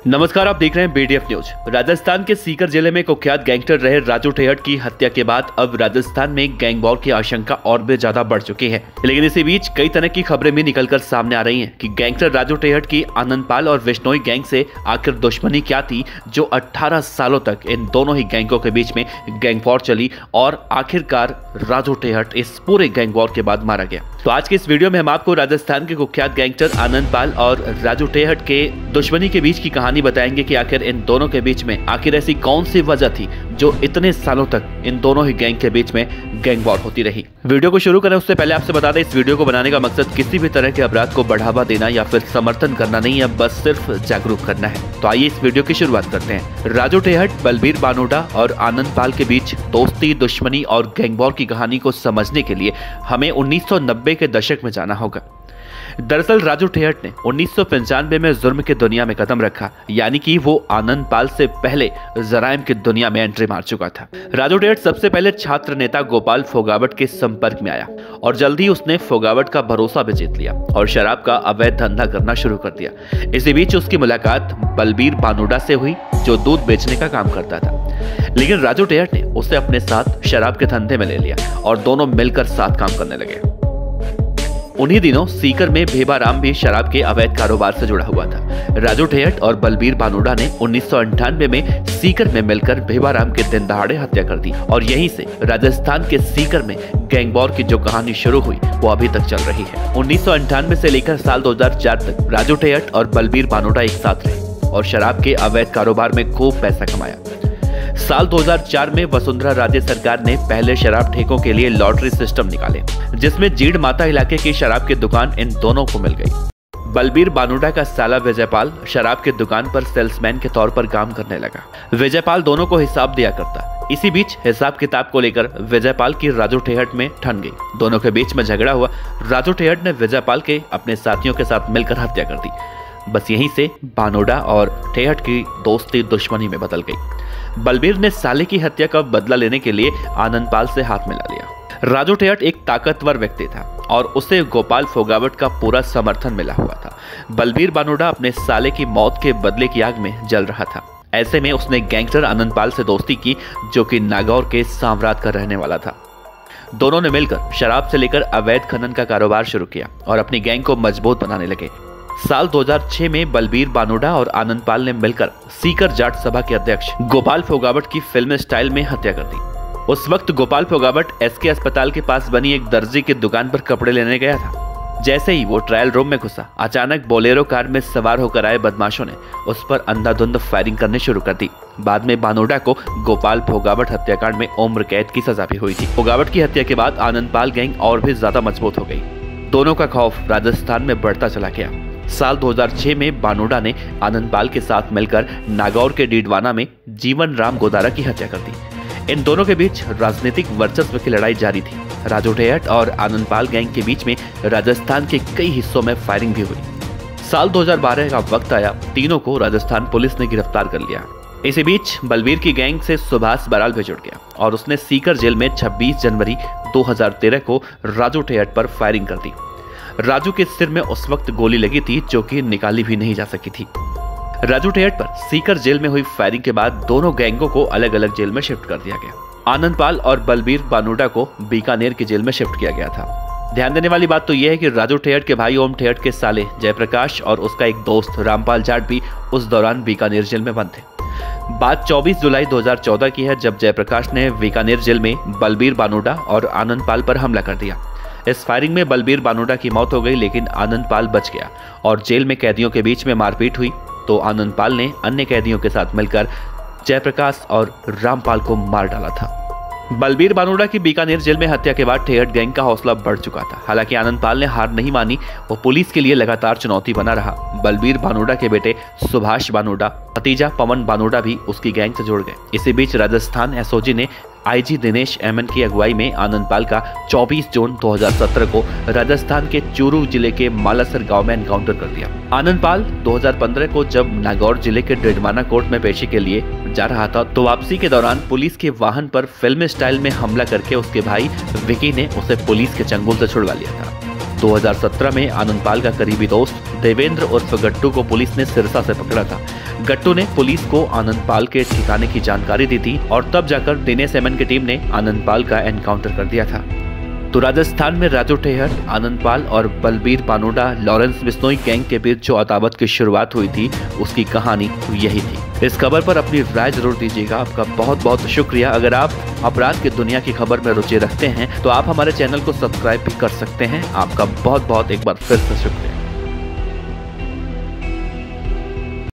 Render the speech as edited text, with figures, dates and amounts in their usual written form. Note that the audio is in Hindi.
नमस्कार, आप देख रहे हैं बीडीएफ न्यूज। राजस्थान के सीकर जिले में कुख्यात गैंगस्टर रहे राजू ठेहट की हत्या के बाद अब राजस्थान में गैंग वॉर की आशंका और भी ज्यादा बढ़ चुकी है। लेकिन इसी बीच कई तरह की खबरें भी निकलकर सामने आ रही हैं कि गैंगस्टर राजू ठेहट की आनंदपाल और विश्नोई गैंग से आखिर दुश्मनी क्या थी, जो 18 सालों तक इन दोनों ही गैंगों के बीच में गैंग वॉर चली और आखिरकार राजू ठेहट इस पूरे गैंग वॉर के बाद मारा गया। तो आज के इस वीडियो में हम आपको राजस्थान के कुख्यात गैंगस्टर आनंदपाल और राजू ठेहट के दुश्मनी के बीच की कहानी बताएंगे कि आखिर इन दोनों के बीच में आखिर ऐसी कौन सी वजह थी जो इतने सालों तक इन दोनों ही गैंग के बीच में गैंग वॉर होती रही। वीडियो को शुरू करें उससे पहले आपसे बता दें, इस वीडियो को बनाने का मकसद किसी भी तरह के अपराध को बढ़ावा देना या फिर समर्थन करना नहीं है, बस सिर्फ जागरूक करना है। तो आइए इस वीडियो की शुरुआत करते हैं। राजू ठेहट, बलबीर बानोडा और आनंदपाल के बीच दोस्ती, दुश्मनी और गैंग वॉर की कहानी को समझने के लिए हमें 1990 के दशक में जाना होगा। दरअसल राजू ठेहट ने 1995 में जुर्म की दुनिया में कदम रखा, यानी कि वो आनंदपाल से पहले जराइम की दुनिया में एंट्री मार चुका था। राजू ठेहट सबसे पहले छात्र नेता गोपाल फोगावट के संपर्क में आया और जल्द ही उसने फोगावट का भरोसा भी जीत लिया और शराब का अवैध धंधा करना शुरू कर दिया। इसी बीच उसकी मुलाकात बलबीर बानोडा से हुई, जो दूध बेचने का काम करता था। लेकिन राजू ठेहट ने उसे अपने साथ शराब के धंधे में ले लिया और दोनों मिलकर साथ काम करने लगे। उन्हीं दिनों सीकर में भेबाराम भी शराब के अवैध कारोबार से जुड़ा हुआ था। राजू ठेहट और बलबीर बानोडा ने 1998 में सीकर में मिलकर भेबाराम के दिन दहाड़े हत्या कर दी और यहीं से राजस्थान के सीकर में गैंग वॉर की जो कहानी शुरू हुई वो अभी तक चल रही है। 1998 से लेकर साल 2004 तक राजू ठेहट और बलबीर बानोडा एक साथ रहे और शराब के अवैध कारोबार में खूब पैसा कमाया। साल 2004 में वसुंधरा राजे सरकार ने पहले शराब ठेकों के लिए लॉटरी सिस्टम निकाले, जिसमें जीड़ माता इलाके की शराब की दुकान इन दोनों को मिल गई। बलबीर बानोडा का साला विजयपाल शराब की दुकान पर सेल्समैन के तौर पर काम करने लगा। विजयपाल दोनों को हिसाब दिया करता। इसी बीच हिसाब किताब को लेकर विजयपाल की राजू ठेहट में ठन गई। दोनों के बीच में झगड़ा हुआ। राजू ठेहट ने विजयपाल के अपने साथियों के साथ मिलकर हत्या कर दी। बस यहीं से बानोडा और ठेहट की दोस्ती दुश्मनी में बदल गई। बलबीर ने साले की हत्या का बदला लेने के लिए आनंदपाल से हाथ मिला लिया। राजू ठेहट एक ताकतवर व्यक्ति था और उसे गोपाल फोगावट का पूरा समर्थन मिला हुआ था। बलबीर बानोडा अपने साले की मौत के बदले की आग में जल रहा था। ऐसे में उसने गैंगस्टर आनंदपाल से दोस्ती की, जो कि नागौर के सांवरात का रहने वाला था। दोनों ने मिलकर शराब से लेकर अवैध खनन का कारोबार शुरू किया और अपनी गैंग को मजबूत बनाने लगे। साल 2006 में बलबीर बानोडा और आनंदपाल ने मिलकर सीकर जाट सभा के अध्यक्ष गोपाल फोगावट की फिल्म स्टाइल में हत्या कर दी। उस वक्त गोपाल फोगावट एसके अस्पताल के पास बनी एक दर्जी की दुकान पर कपड़े लेने गया था। जैसे ही वो ट्रायल रूम में घुसा, अचानक बोलेरो कार में सवार होकर आए बदमाशों ने उस पर अंधाधुंध फायरिंग करने शुरू कर दी। बाद में बानोडा को गोपाल फोगावट हत्याकांड में उम्र कैद की सजा भी हुई थी। फोगावट की हत्या के बाद आनंदपाल गैंग और भी ज्यादा मजबूत हो गई। दोनों का खौफ राजस्थान में बढ़ता चला गया। साल 2006 में बानोडा ने आनंदपाल के साथ मिलकर नागौर के डीडवाना में जीवन राम गोदारा की हत्या कर दी। इन दोनों के बीच राजनीतिक वर्चस्व की लड़ाई जारी थी। राजू ठेहट और आनंदपाल गैंग के बीच में राजस्थान के कई हिस्सों में फायरिंग भी हुई। साल 2012 का वक्त आया, तीनों को राजस्थान पुलिस ने गिरफ्तार कर लिया। इसी बीच बलबीर की गैंग से सुभाष बराल भी जुड़ गया और उसने सीकर जेल में 26 जनवरी 2013 को राजू ठेहट पर फायरिंग कर दी। राजू के सिर में उस वक्त गोली लगी थी, जो कि निकाली भी नहीं जा सकी थी। राजू ठेहट पर सीकर जेल में हुई फायरिंग के बाद दोनों गैंगों को अलग अलग जेल में शिफ्ट कर दिया गया। आनंदपाल और बलबीर बानोडा को बीकानेर की जेल में शिफ्ट किया गया था। ध्यान देने वाली बात तो यह है कि राजू ठेहट के भाई ओम ठेहट के साले जयप्रकाश और उसका एक दोस्त रामपाल जाट भी उस दौरान बीकानेर जेल में बंद थे। बात 24 जुलाई 2014 की है, जब जयप्रकाश ने बीकानेर जेल में बलबीर बानोडा और आनंदपाल पर हमला कर दिया। इस फायरिंग में बलबीर बानोडा की मौत हो गई, लेकिन आनंदपाल बच गया और जेल में कैदियों के बीच में मारपीट हुई तो आनंदपाल ने अन्य कैदियों के साथ मिलकर जयप्रकाश और रामपाल को मार डाला था। बलबीर बानोडा की बीकानेर जेल में हत्या के बाद ठेहट गैंग का हौसला बढ़ चुका था। हालांकि आनंदपाल ने हार नहीं मानी, वो पुलिस के लिए लगातार चुनौती बना रहा। बलबीर बानोडा के बेटे सुभाष बानोडा, भतीजा पवन बानोडा भी उसकी गैंग से जुड़ गए। इसी बीच राजस्थान एसओजी ने आईजी दिनेश एमएन की अगुवाई में आनंदपाल का 24 जून 2017 को राजस्थान के चूरू जिले के मालासर गांव में एनकाउंटर कर दिया। आनंदपाल 2015 को जब नागौर जिले के डीडवाना कोर्ट में पेशी के लिए जा रहा था, तो वापसी के दौरान पुलिस के वाहन पर फिल्म स्टाइल में हमला करके उसके भाई विकी ने उसे पुलिस के चंगुल से छुड़वा लिया था। 2017 में आनंदपाल का करीबी दोस्त देवेंद्र उर्फ गट्टू को पुलिस ने सिरसा से पकड़ा था। गट्टू ने पुलिस को आनंदपाल के ठिकाने की जानकारी दी थी और तब जाकर दिनेश एमएन की टीम ने आनंदपाल का एनकाउंटर कर दिया था। तो राजस्थान में राजू ठेहर, आनंदपाल और बलबीर पानोडा लॉरेंस बिश्नोई गैंग के बीच जो अदावत की शुरुआत हुई थी उसकी कहानी यही थी। इस खबर पर अपनी राय जरूर दीजिएगा। आपका बहुत बहुत शुक्रिया। अगर आप अपराध की दुनिया की खबर में रुचि रखते हैं तो आप हमारे चैनल को सब्सक्राइब भी कर सकते हैं। आपका बहुत बहुत एक बार फिर से शुक्रिया।